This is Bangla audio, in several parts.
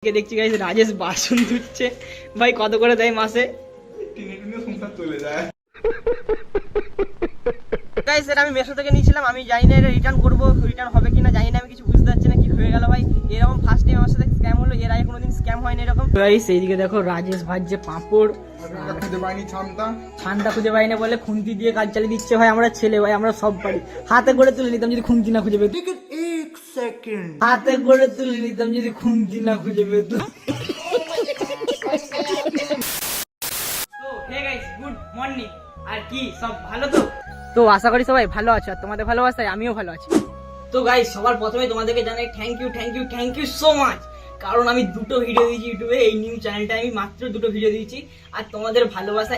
দেখছি গাইস রাজেশ বাসন ধুচ্ছে। ভাই কত করে দেয় মাসে? গাইস এটা আমি মেশো থেকে নিয়েছিলাম, আমি জানি না এটা রিটার্ন করবো, রিটার্ন হবে কিনা জানি না, আমি কিছু বুঝতে পারছি না কি হয়ে গেল ভাই। এরকম ফার্স্ট টাইম আমার সাথে স্ক্যাম হলো, এর আগে কোনোদিন স্ক্যাম হয়নি এরকম। গাইস এইদিকে দেখো রাজেশ ভাজছে পাঁপড়, ছানটা খুঁজে পাইনি বলে খুন্তি দিয়ে কাজ চালিয়ে দিচ্ছে। ভাই আমরা ছেলে, ভাই আমরা সব পারি, হাতে করে তুলে নিতাম যদি খুন্তি না খুঁজে পেত। হাতে করে তুলে নিতাম যদি খুন্তি না খুঁজে পেত। গুড মর্নিং, আর কি সব ভালো তো? তো আশা করি সবাই ভালো আছো, আর তোমাদের ভালোবাসায় আমিও ভালো আছি। তো গাইস সবার প্রথমে তোমাদেরকে জানাই থ্যাংক ইউ সো মাচ, কারণ আমি দুটো ভিডিও দিয়েছি ইউটিউবে, এই নিউ চ্যানেলটা আমি মাত্র দুটো ভিডিও দিয়েছি, আর তোমাদের ভালোবাসা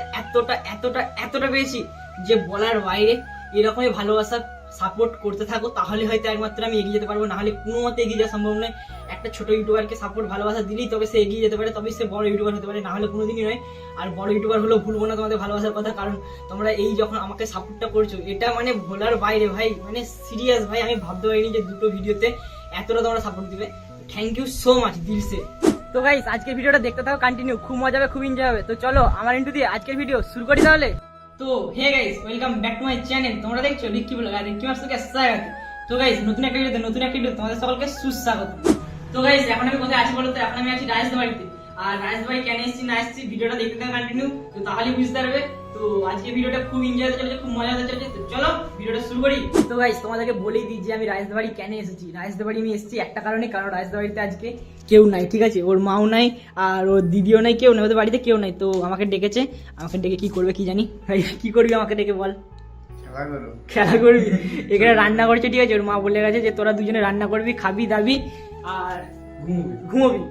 এতটা পেয়েছি যে বলার বাইরে। এরকমই ভালোবাসা সাপোর্ট করতে থাকো, তাহলে হয়তো একমাত্র আমি এগিয়ে যেতে পারবো, নাহলে কোনো মতে এগিয়ে যাওয়া সম্ভব নয়। একটা ছোট ইউটিউবারকে সাপোর্ট ভালোবাসা দিলেই তবে সে এগিয়ে যেতে পারে, তবে সে বড় ইউটিউবার হতে পারে, নাহলে কোনোদিনই নয়। আর বড় ইউটিউবার হলেও ভুলবো না তোমাদের ভালোবাসার কথা, কারণ তোমরা এই যখন আমাকে সাপোর্টটা করছো এটা মানে ভোলার বাইরে ভাই, মানে সিরিয়াস ভাই। আমি ভাবতে পারিনি যে দুটো ভিডিওতে এতটা তোমরা সাপোর্ট দিবে। থ্যাংক ইউ সো মাচ দিলসে। তো গাইস আজকের ভিডিওটা দেখতে থাকো কন্টিনিউ, খুব মজা হবে, খুব এনজয় হবে। তো চলো আমার ইন্টু দিয়ে আজকের ভিডিও শুরু করি তাহলে। তো hey guys, welcome back to my channel. তোমরা দেখছো রিক্কি ব্লগ, আর রিক্কি মাস্টারকে স্বাগত। তো গাইস নতুন একটা ভিডিওতে তোমাদের সকলকে সুস্বাগত। তো গাইস এখন আমি কোথায় আছি বলো তো? এখন আমি আছি রাজেশ বাড়িতে। আর রাজেশ বাড়ি কেন এসেছি না এসেছি ভিডিওটা দেখতে থাকো কন্টিনিউ, তো তাহলেই বুঝতে পারবে। তো আজকে ভিডিওটা খুব এনজয় হতে চলেছে, খুব মজা হতে চলেছে। তো চলো ভিডিওটা শুরু করি। তো গাইস তোমাদেরকে বলেই দিই যে আমি রাজেশ বাড়ি কেন এসেছি। রাজেশ বাড়ি আমি এসেছি একটা কারণে, কারণ রাজেশ বাড়িতে আজকে কেউ নাই, ঠিক আছে? ওর মাও নাই আর ওর দিদিও নাই, কেউ নাই ওদের বাড়িতে, কেউ নাই। তো আমাকে ডেকেছে, আমাকে ডেকে কি করবে কি জানি। কি করবি আমাকে ডেকে বল? খেলা করবি? এখানে রান্না করছে, ঠিক আছে? ওর মা বলে গেছে যে তোরা দুজনে রান্না করবি, খাবি দাবি আর ঘুমোবি।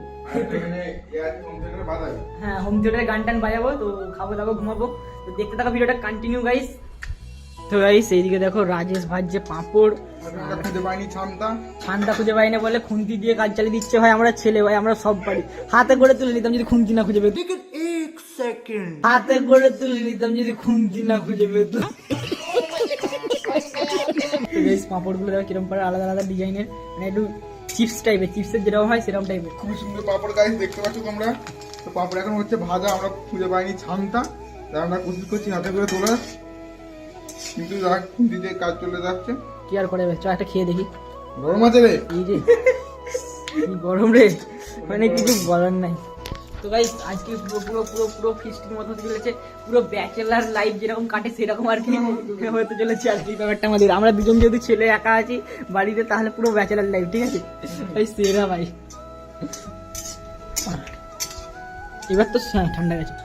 হ্যাঁ হোম থিয়েটারে গান টান বাজাবো, তো খাবো দাবো ঘুমাবো। তো দেখতে থাকো ভিডিওটা কন্টিনিউ গাইস। তো গাইস এইদিকে দেখো রাজেশ ভাজছে পাঁপড়, ছানটা খুঁজে পাইনি বলে খুন্তি দিয়ে কাজ চালিয়ে দিচ্ছে। ভাই আমরা ছেলে, ভাই আমরা সব পারি, হাতে করে তুলে নিতাম যদি খুন্তি না খুঁজে পেত। হাতে করে তুলে নিতাম যদি খুন্তি না খুঁজে পেত। পাঁপড় গুলো দেখো কিরকম পারে, আলাদা আলাদা ডিজাইনের, মানে একটু চিপস টাইপের, চিপসের যেরকম হয় সেরকম টাইপের। খুব সুন্দর পাঁপড় গাইস দেখতে পাচ্ছ তোমরা। তো পাঁপড় এখন হচ্ছে ভাজা, আমরা খুঁজে পাইনি ছানটা, তাই আমরা কোশিশ করছি হাতে করে তোলার, কিন্তু খুন্তি দিয়ে কাজ চলে যাচ্ছে। কি আর করে, চ একটা খেয়ে দেখি। গরম আছে রে, এই যে কি গরম রে, মানে কিছু বলার নাই। তো গাইস আজকে পুরো পুরো পুরো পুরো ফিস্টির মতো হতে চলেছে, পুরো ব্যাচেলার লাইফ যেরকম কাটে সেরকম আর কি হতে চলেছে আজকে ব্যাপারটা আমাদের। আমরা দুজন যেহেতু ছেলে একা আছি বাড়িতে, তাহলে পুরো ব্যাচেলার লাইফ, ঠিক আছে? ভাই সেরা ভাই। এবার তো ঠান্ডা গেছে।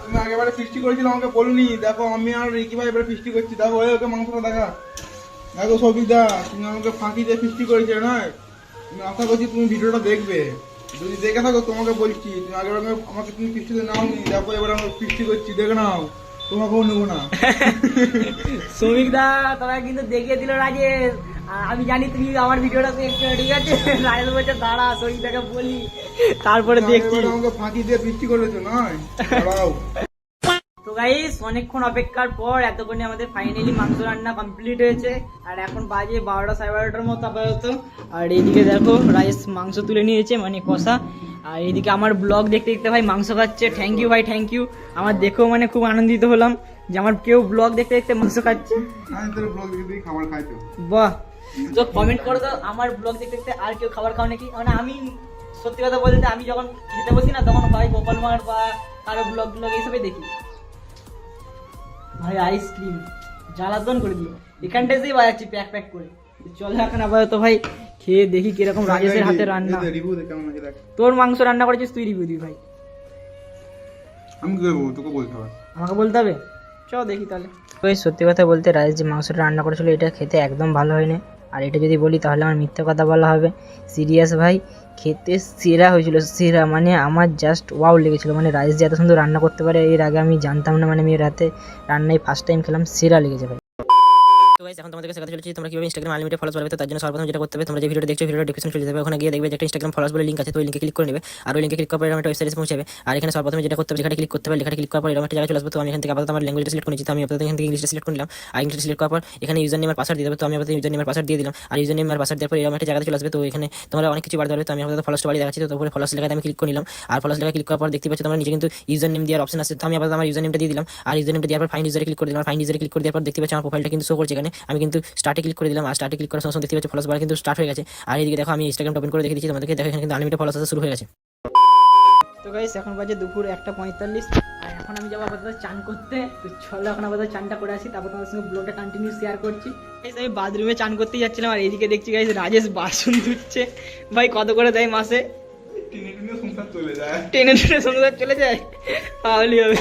তুমি আগেবারে ফিস্টি করেছিল আমাকে বলনি, দেখো আমি আর রিকি ভাই এবারে ফিস্টি করছি, দেখো ওকে মাংসটা দেখা। দেখো সৌভিক দা, তুমি আমাকে ফাঁকি দিয়ে ফিস্টি করেছো নয়, তুমি আশা করছি তুমি ভিডিওটা দেখবে। যদি দেখে থাকো তোমাকে বলছি, তুমি আগেবার আমাকে তুমি ফিস্টিতে নাও নি, দেখো এবার আমরা ফিস্টি করছি, দেখে নাও, তোমাকেও নেবো না। সৌভিক দা তোমাকে কিন্তু দেখিয়ে দিল রাজেশ, আমি জানি তুমি আমার ভিডিওটা দেখছো, ঠিক আছে? রাজেশ বলছে দাঁড়া সৌভিকদাকে বলি, তারপরে দেখছি। আমাকে ফাঁকি দিয়ে ফিস্টি করেছো নয়, দাঁড়াও। তো গাইস অনেকক্ষণ অপেক্ষার পর এতক্ষণে আমাদের ফাইনালি মাংস রান্না কমপ্লিট হয়েছে, আর এখন বাজে 12টা 12:30 মতো আপাতত। আর এইদিকে দেখো রাইস মাংস তুলে নিয়েছে, মানে কষা। আর এইদিকে আমার ব্লগ দেখতে দেখতে ভাই মাংস খাচ্ছে। থ্যাংক ইউ ভাই, থ্যাংক ইউ। আমার দেখেও মানে খুব আনন্দিত হলাম যে আমার কেউ ব্লগ দেখতে দেখতে মাংস খাচ্ছে। বাহ, তো কমেন্ট করো তো আমার ব্লগ দেখতে দেখতে আর কেউ খাবার খাও নাকি। মানে আমি সত্যি কথা বলতে আমি যখন খেতে বসি না, তখন ভাই গোপাল মার বা কারো ব্লগ এইসবই দেখি। ভাই আইসক্রিম জ্বালাতন করে দিল, এখানটায় বাজাচ্ছি প্যাক প্যাক করে। চলে এখন আপাতত ভাই খেয়ে দেখি কিরকম রাজেশের হাতে রান্না। রিভিউ দে কেমন আছে দেখ। তোর মাংস রান্না করেছিস, তুই রিভিউ দিবি ভাই। আমি কি করবো, তোকে বলতে হবে। আমাকে বলতে হবে, চ দেখি তাহলে। ওই সত্যি কথা বলতে রাজেশ যে মাংসটা রান্না করেছিল এটা খেতে একদম ভালো হয়নি। আর এটা যদি বলি তাহলে আমার মিথ্যে কথা বলা হবে। সিরিয়াস ভাই, খেতে সেরা হয়েছিল, সেরা। মানে আমার জাস্ট ওয়াও লেগেছিলো। মানে রাইস যে এত সুন্দর রান্না করতে পারে এর আগে আমি জানতাম না। মানে আমি রাতে রান্নায় ফার্স্ট টাইম খেলাম, সেরা লেগেছে ভাই। তো গাইস এখন তোমাদেরকে শেখাতে চলেছি তোমরা কিভাবে ইনস্টাগ্রাম আনলিমিটেড ফলোয়ার্স বাড়াবে। তো তার জন্য সর্বপ্রথম যেটা করতে হবে, তোমরা যে ভিডিওটা দেখছো ভিডিওটা ডেসক্রিপশন চলে যাবে, ওখানে গিয়ে দেখবে যে একটা ইনস্টাগ্রাম ফলোয়ার্স বলে লিংক আছে। তো ওই লিংকে ক্লিক করে নেবে। আর ওই লিংকে ক্লিক করার পরে একটা ওয়েবসাইটে পৌঁছাবে। আর এখানে সর্বপ্রথম যেটা করতে হবে, যেখানে ক্লিক করতে হবে, লেখাটা ক্লিক করার পর এরকম একটা জায়গায় চলে আসবে। তো আমি এখান থেকে আপাতত আমার ল্যাঙ্গুয়েজটা সিলেক্ট করেছি। তো আমি আপাতত এখান থেকে ইংলিশটা সিলেক্ট করে নিলাম। আর ইংলিশটা সিলেক্ট করার পর এখানে ইউজার নেম আর পাসওয়ার্ড দিয়ে দেবে। তো আমি আপাতত ইউজার নেম আর পাসওয়ার্ড দিয়ে দিলাম। আর ইউজার নেম আর পাসওয়ার্ড দেওয়ার পর এরকম একটা জায়গায় চলে আসবে। তো এখানে তোমরা অনেক কিছু বাড়তে পারবে। তো আমি আপাতত ফলোয়ার্স বাড়িয়ে দেখাচ্ছি। তো তারপরে ফলোয়ার্স লেখাতে আমি ক্লিক করে নিলাম। আর ফলোয়ার্স লেখা ক্লিক করার পর দেখতে পাচ্ছি তোমরা নিচে কিন্তু ইউজার নেম দেওয়ার অপশন আছে। তো আমি আপাতত আমার ইউজার নেমটা দিয়ে দিলাম। আর ইউজার নেমটা দেওয়ার পর ফাইন্ড ইউজারে ক্লিক করে দিলাম। ফাইন্ড ইউজারে ক্লিক করে দেওয়ার পর দেখতে পাচ্ছি আমার প্রোফাইলটা কিন্তু শো করছে এখানে। আমি কিন্তু স্টার্টে ক্লিক করে দিলাম। আর স্টার্টে ক্লিক করার সঙ্গে সঙ্গে দেখতে পাচ্ছি ফলোয়ার্স বাড়া কিন্তু স্টার্ট হয়ে গেছে। আর এইদিকে দেখো আমি ইনস্টাগ্রামটা ওপেন করে দেখে দিচ্ছি তোমাদেরকে। দেখো এখানে কিন্তু আনলিমিটেড ফলোয়ার্স আসা শুরু হয়ে গেছে। তো গাইস এখন বাজে দুপুর 1:45। আর এখন আমি যাবো আপাতত চান করতে। তো চলো এখন আপাতত চানটা করে আসি, তারপর তোমাদের সঙ্গে ব্লগটা কন্টিনিউ শেয়ার করছি। গাইস আমি বাথরুমে চান করতেই যাচ্ছিলাম। আর এইদিকে দেখছি গাইস রাজেশ বাসন ধুচ্ছে। ভাই কত করে দেয় মাসে? টেনে টেনে সংসার চলে যায়। টেনে টেনে সংসার চলে যায়, তাহলেই হবে।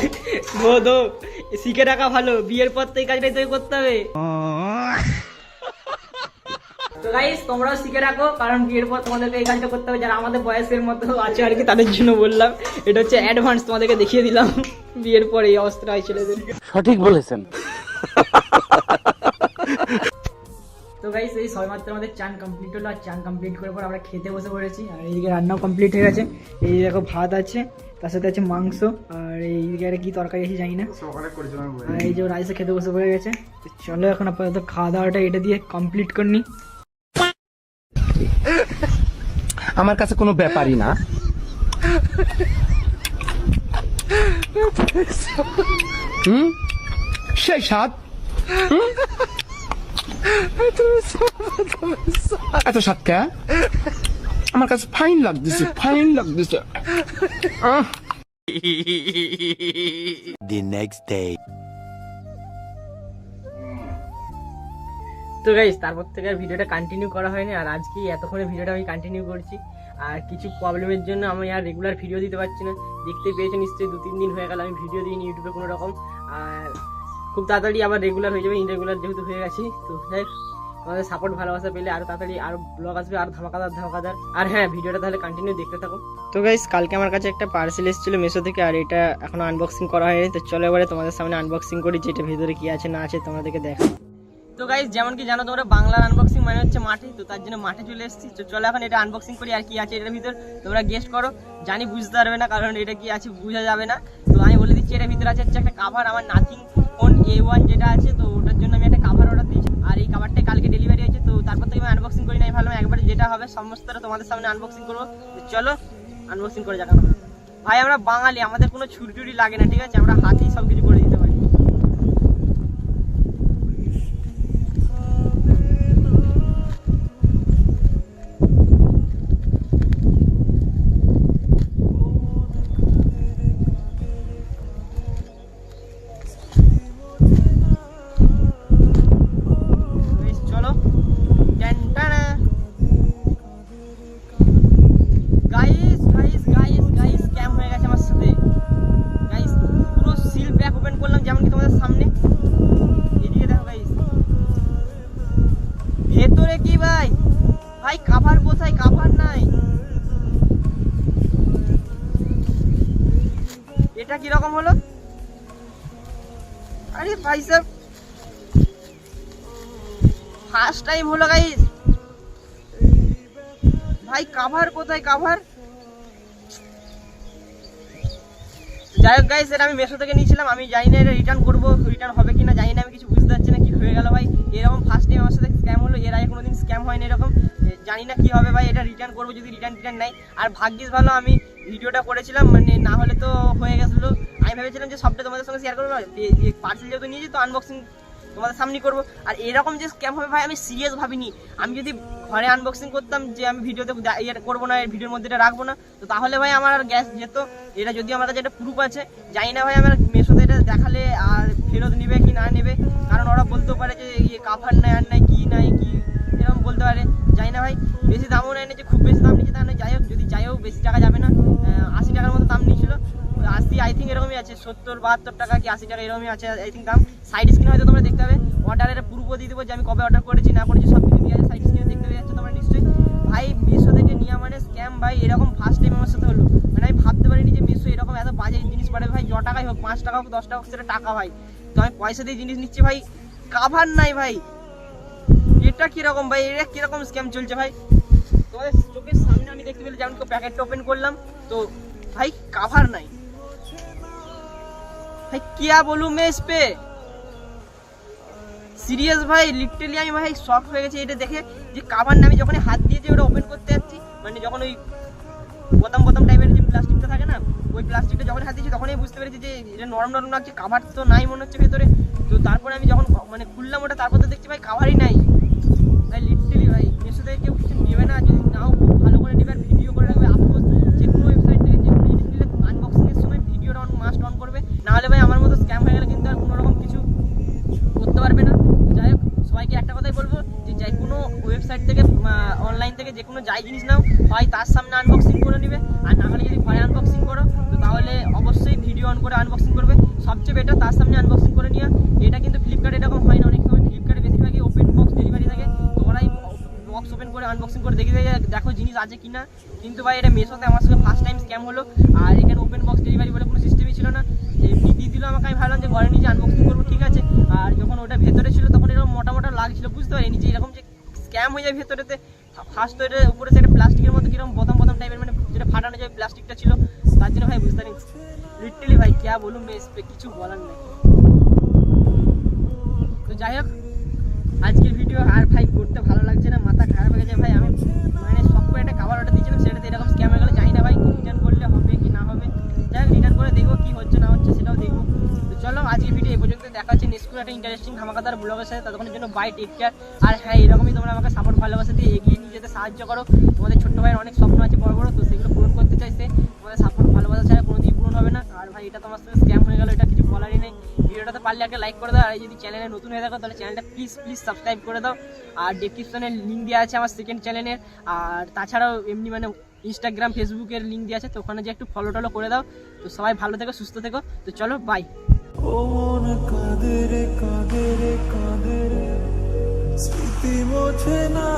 ধো শিখে রাখা ভালো, বিয়ের পর তো এই কাজটাই তো করতে হবে। তো গাইস তোমরাও শিখে রাখো, কারণ বিয়ের পর তোমাদেরকে এই কাজটা করতে হবে। যারা আমাদের বয়সের মতো আছে আর কি তাদের জন্য বললাম। এটা হচ্ছে অ্যাডভান্স, তোমাদেরকে দেখিয়ে দিলাম বিয়ের পর এই অবস্থা হয় ছেলেদের। সঠিক বলেছেন। তো গাইস এই সবেমাত্র আমাদের চান কমপ্লিট হলো। আর চান কমপ্লিট করার পর আমরা খেতে বসে পড়েছি। আর এইদিকে রান্নাও কমপ্লিট হয়ে গেছে। এই দেখো ভাত আছে, তার সাথে আছে মাংস। আর এইদিকে একটা কি তরকারি আছে জানি না। সকালে করেছিলাম। আর এই যে রাইসে খেতে বসে পড়ে গেছে। তো চলো এখন আপাতত খাওয়া দাওয়াটা এটা দিয়ে কমপ্লিট করে নিই। আমার কাছে কোনো ব্যাপারই না। সেই স্বাদ, এত স্বাদ কে? আমার কাছে ফাইন লাগতেছে, ফাইন লাগতেছে। The next day. তো গাইস তারপর থেকে আর ভিডিওটা কন্টিনিউ করা হয়নি। আর আজকে এতক্ষণে ভিডিওটা আমি কন্টিনিউ করছি। আর কিছু প্রবলেমের জন্য আমি আর রেগুলার ভিডিও দিতে পারছি না। দেখতে পেয়েছো নিশ্চয়ই 2-3 দিন হয়ে গেল আমি ভিডিও দিইনি ইউটিউবে কোনো রকম। আর খুব তাড়াতাড়ি আবার রেগুলার হয়ে যাবে, ইনরেগুলার যেহেতু হয়ে গেছি। তো যাই হোক, তোমাদের সাপোর্ট ভালোবাসা পেলে আরও তাড়াতাড়ি আরও ব্লগ আসবে, আর ধামাকাদার। আর হ্যাঁ, ভিডিওটা তাহলে কন্টিনিউ দেখতে থাকো। তো গাইস কালকে আমার কাছে একটা পার্সেল এসেছিলো মিশো থেকে। আর এটা এখনো আনবক্সিং করা হয়নি। তো চলো এবারে তোমাদের সামনে আনবক্সিং করি, যে এটা ভিতরে কি আছে না আছে তোমাদেরকে দেখাই। তো গাইস যেমন কি জানো তোমরা, বাংলার আনবক্সিং মানে হচ্ছে মাঠে। তো তার জন্য মাঠে চলে এসেছি। তো চলো এখন এটা আনবক্সিং করি। আর কি আছে এটার ভিতর তোমরা গেস করো। জানি বুঝতে পারবে না, কারণ এটা কি আছে বোঝা যাবে না। তো আমি বলে দিচ্ছি এটার ভিতরে আছে হচ্ছে একটা কাভার, আমার নাথিং ফোন A1 যেটা আছে। তো ওটার জন্য আমি একটা কাভার অর্ডার দিয়েছি। আর এই কাভারটা কালকে ডেলিভারি হয়েছে। তো তারপর থেকে আমি আনবক্সিং করি নাই, ভালো একবারে যেটা হবে সমস্তটা তোমাদের সামনে আনবক্সিং করবো। তো চলো আনবক্সিং করে যাক। ভাই আমরা বাঙালি, আমাদের কোনো ছুরি টুরি লাগে না, ঠিক আছে? আমরা হাতেই সব কিছু করে দিতে পারি। ভেতরে কি ভাই? ভাই কাভার কোথায়? কাভার নাই। এটা কি রকম হলো? আরে ভাই সাহেব, ফার্স্ট টাইম হলো গাইস। ভাই কাভার কোথায়? কাভার যাই হোক গাইস, এটা আমি মেশো থেকে নিয়েছিলাম। আমি জানি না এটা রিটার্ন করবো, রিটার্ন হবে কিনা জানি না। আমি কিছু বুঝতে পারছি না কি হয়ে গেল ভাই। এরকম ফার্স্ট টাইম আমার সাথে স্ক্যাম হলো। এর আগে কোনোদিন স্ক্যাম হয়নি এরকম। জানি না কি হবে ভাই। এটা রিটার্ন করবো, যদি রিটার্ন নাই। আর ভাগ্যিস ভালো আমি ভিডিওটা করেছিলাম, মানে না হলে তো হয়ে গেছিলো। আমি ভেবেছিলাম যে সবটা তোমাদের সঙ্গে শেয়ার করবো। পার্সেল যেহেতু নিয়েছি তো আনবক্সিং তোমাদের সামনে করবো। আর এরকম যে স্ক্যাম হবে ভাই আমি সিরিয়াস ভাবিনি। আমি যদি ঘরে আনবক্সিং করতাম, যে আমি ভিডিওতে ইয়ে করবো না, ভিডিওর মধ্যে এটা রাখবো না, তো তাহলে ভাই আমার আর গ্যাস যেত। এটা যদি আমার কাছে একটা প্রুফ আছে, জানি না ভাই আমার মেশোতে এটা দেখালে আর ফেরত নেবে কি না নেবে। কারণ ওরা বলতেও পারে যে ইয়ে কাভার নাই, আর নাই কি নাই কি এরকম বলতে পারে। যাই না ভাই, বেশি দামও নেয় না যে খুব বেশি দাম নিচ্ছে তা নয়, যাই হোক যদি যাই হোক বেশি টাকা যাবে না, 80 টাকার মতো দাম নিয়েছিল, 80 আই থিঙ্ক এরকমই আছে, 70-72 টাকা কি 80 টাকা এরকমই আছে আই থিঙ্ক দাম। সাইড স্ক্রিন হয়তো তোমরা দেখতে হবে, অর্ডারের পূর্ব দিয়ে দেবো যে আমি কবে অর্ডার করেছি না করেছি সব কিছু দিয়ে আছে, সাইড স্ক্রিনে দেখতে পেয়ে যাচ্ছে তোমরা নিশ্চয়ই। ভাই মিশো থেকে নেওয়া মানে স্ক্যাম ভাই, এরকম ফার্স্ট টাইম আমার সাথে হলো, মানে আমি ভাবতে পারিনি যে মিশো এরকম এত বাজে জিনিস পাঠাবে ভাই, টাকাই হোক 5 টাকা হোক 10 টাকা হোক সেটা টাকা ভাই, তো আমি পয়সা দিয়ে জিনিস নিচ্ছি ভাই, কাভার নাই ভাই, এটা কিরকম ভাই, এটা কিরকম স্ক্যাম চলছে ভাই, তোমাদের চোখের সামনে আমি দেখতে পেলাম, যেমন প্যাকেটটা ওপেন করলাম তো ভাই কাভার নাই भाई, क्या बोलूं मैं इस पे, সিরিয়াস ভাই লিটারালি আমি ভাই শক হয়ে গেছি এটা দেখে যে কাভার না, আমি যখন হাত দিয়ে যে ওটা ওপেন করতে যাচ্ছি, মানে যখন ওই বোতাম টাইপের যে প্লাস্টিকটা থাকে না, ওই প্লাস্টিকটা যখন হাত দিয়েছি তখনই বুঝতে পেরেছি যে এটা নরম লাগছে, কাভার তো নাই মনে হচ্ছে ভেতরে, তো তারপরে আমি যখন মানে খুললাম ওটা, তারপর তো দেখছি ভাই কাভারই নাই ভাই, লিটারালি ভাই মিশো থেকে কেউ কিছু নেবে না, যদি নাও খুব ভালো করে নেবে আর ভিডিও করে রাখবে, আপলোড যে কোনো ওয়েবসাইট থেকে যে কোনো জিনিস নিলে আনবক্সিং এর সময় ভিডিওটা মাস্ট অন করবে, না হলে ভাই আমার মতো স্ক্যাম হয়ে গেলে কিন্তু আর কোনো রকম কিছু করতে পারবে না। যাই হোক সবাইকে একটা কথাই বলবো যে যে কোনো ওয়েবসাইট থেকে অনলাইন থেকে যে কোনো যাই জিনিস নাও, হয় তার সামনে আনবক্সিং করে নেবে, আর না হলে যদি ঘরে আনবক্সিং করো তো তাহলে অবশ্যই ভিডিও অন করে আনবক্সিং করবে, সবচেয়ে বেটার তার সামনে আনবক্সিং করে নিয়ে। এটা কিন্তু ফ্লিপকার্টে এরকম হয় না, অনেক সময় ফ্লিপকার্টে বেশিরভাগই ওপেন বক্স ডেলিভারি থাকে, তো ওরাই বক্স ওপেন করে আনবক্সিং করে দেখে দেখো জিনিস আছে কিনা, কিন্তু ভাই এটা মিশোতে আমার সঙ্গে ফার্স্ট টাইম স্ক্যাম হলো, আর এখানে ওপেন বক্স ডেলিভারি বলে কোনো সিস্টেমই ছিল না, এমনি দিয়ে দিল আমাকে, আমি ভাবলাম যে ঘরে নিজে আনবক্সিং করবো ঠিক আছে, আর যখন ওটা ভেতরে ছিল তখন এরকম মোটা লাগছিল, বুঝতে পারিনি যে এরকম যে স্ক্যাম হয়ে যায় ভেতরেতে, ফার্স্ট তো এটা উপরে সেটা প্লাস্টিকের মতো কিরকম বোতাম টাইপের, মানে যেটা ফাটানো যায় প্লাস্টিকটা ছিল, তার জন্য ভাই বুঝতে পারি লিটারালি ভাই ক্যা বলুন मैं इस पे কিছু বলার নেই। তো যাই হোক আজকের ভিডিও আর ভাই করতে ভালো লাগছে না, মাথা খারাপ হয়ে গেছে ভাই, আমি মানে সব করে একটা খাবার অর্ডার দিয়েছিলাম, সেটাতে এরকম স্ক্যাম হয়ে গেলো, জানি না ভাই রিটার্ন করলে হবে কি না হবে, যাই হোক রিটার্ন করে দেখবো কি হচ্ছে না হচ্ছে সেটাও দেখবো। তো চলো আজকের ভিডিও এই পর্যন্ত, দেখা হচ্ছে নেক্সট একটা ইন্টারেস্টিং ধামাকাদার ব্লগের সাথে, ততক্ষণের জন্য বাই, টেক কেয়ার। আর হ্যাঁ এরকমই তোমরা আমাকে সাপোর্ট ভালোবাসা দিয়ে এগিয়ে নিয়ে যেতে সাহায্য করো, তোমাদের ছোট্ট ভাইয়ের অনেক স্বপ্ন আছে বড় বড়, তো সেগুলো পূরণ করতে চাইছে, তোমাদের সাপোর্ট ভালোবাসা ছাড়া কোনোদিন পূরণ হবে না। আর ভাই এটা তোমার সাথে স্ক্যাম হয়ে গেলো, এটা কিছু বলারই নেই, ভিডিওটাতে পারলে একটা লাইক করে দাও, আর যদি চ্যানেলে নতুন হয়ে থাকো তাহলে চ্যানেলটা প্লিজ সাবস্ক্রাইব করে দাও, আর ডেসক্রিপশনে লিঙ্ক দেওয়া আছে আমার সেকেন্ড চ্যানেলের, আর তাছাড়াও এমনি মানে ইনস্টাগ্রাম ফেসবুকের লিঙ্ক দেওয়া আছে, তো ওখানে যে একটু ফলো টলো করে দাও। তো সবাই ভালো থেকো সুস্থ থেকো, তো চলো বাই। স্মৃতি মোছে না।